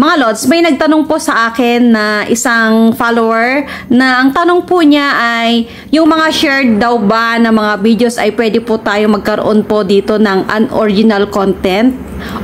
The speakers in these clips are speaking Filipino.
Mga Lods, may nagtanong po sa akin na isang follower na ang tanong po niya ay yung mga shared daw ba na mga videos ay pwede po tayo magkaroon po dito ng unoriginal content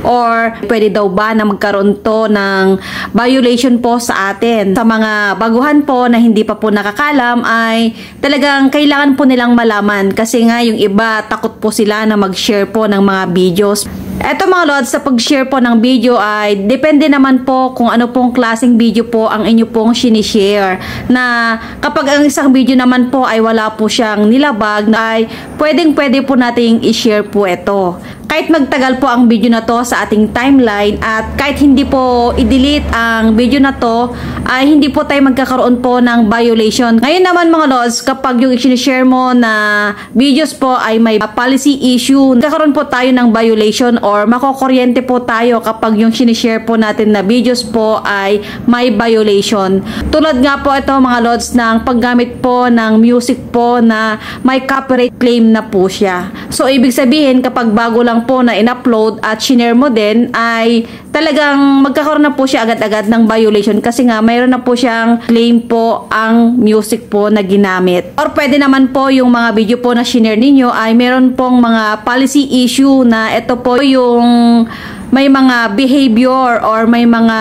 or pwede daw ba na magkaroon to ng violation po sa atin. Sa mga baguhan po na hindi pa po nakakalam ay talagang kailangan po nilang malaman kasi nga yung iba takot po sila na mag-share po ng mga videos. Eto mga Lods, sa pag-share po ng video ay depende naman po kung ano pong klaseng video po ang inyo pong sinishare. Na kapag ang isang video naman po ay wala po siyang nilabag ay pwede po nating i-share po ito. Kahit magtagal po ang video na to sa ating timeline at kahit hindi po i-delete ang video na to ay hindi po tayo magkakaroon po ng violation. Ngayon naman mga Lods, kapag yung i-share mo na videos po ay may policy issue, magkakaroon po tayo ng violation or makokuryente po tayo kapag yung sinishare po natin na videos po ay may violation. Tulad nga po ito mga Lods ng paggamit po ng music po na may copyright claim na po siya. So ibig sabihin kapag bago lang po na in-upload at shinare mo din ay talagang magkakaroon na po siya agad-agad ng violation kasi nga mayroon na po siyang claim po ang music po na ginamit. Or pwede naman po yung mga video po na shinare ninyo ay meron pong mga policy issue na ito po yung may mga behavior or may mga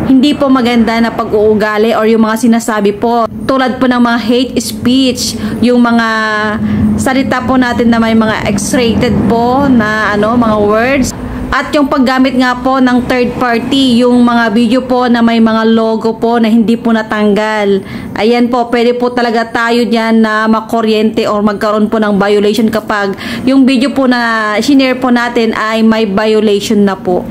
hindi po maganda na pag-uugali or yung mga sinasabi po tulad po ng mga hate speech, yung mga salita po natin na may mga X-rated po na mga words. At yung paggamit nga po ng third party, yung mga video po na may mga logo po na hindi po natanggal. Ayan po, pwede po talaga tayo dyan na makuryente or magkaroon po ng violation kapag yung video po na shinare po natin ay may violation na po.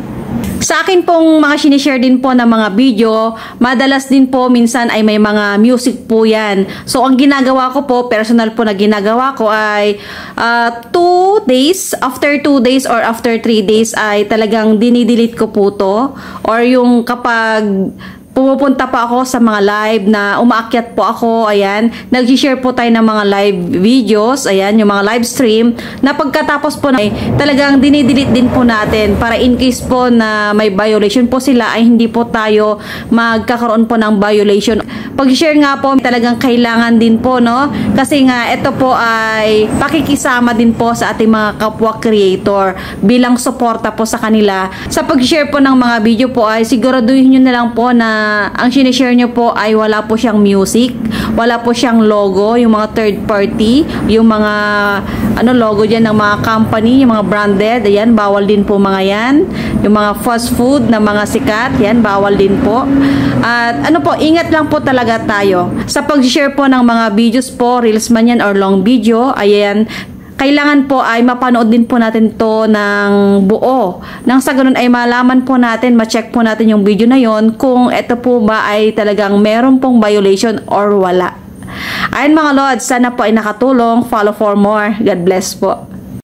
Sa akin pong mga sinishare din po ng mga video, madalas din po minsan ay may mga music po yan. So ang ginagawa ko po, personal po na ginagawa ko ay 2 days, after 2 days or after 3 days ay talagang dinidelete ko po to. Or yung kapag pumupunta pa ako sa mga live na umaakyat po ako, ayan, nag-share po tayo ng mga live videos, ayan, yung mga live stream, na pagkatapos po na talagang dinidelete din po natin para in case po na may violation po sila ay hindi po tayo magkakaroon po ng violation. Pag-share nga po talagang kailangan din po, no? Kasi nga ito po ay pakikisama din po sa ating mga kapwa creator bilang suporta po sa kanila. Sa pag-share po ng mga video po ay siguraduhin nyo na lang po na ang sinishare nyo po ay wala po siyang music, wala po siyang logo, yung mga third party, yung mga logo dyan ng mga company, yung mga branded, ayan, bawal din po mga yan. Yung mga fast food na mga sikat, yan, bawal din po. At ingat lang po talaga tayo. Sa pag-share po ng mga videos po, reels man yan or long video, ayan, kailangan po ay mapanood din po natin to ng buo. Nang sa ganun ay malaman po natin, ma-check po natin yung video na yon kung ito po ba ay talagang meron pong violation or wala. Ayun mga Lods, sana po ay nakatulong. Follow for more. God bless po.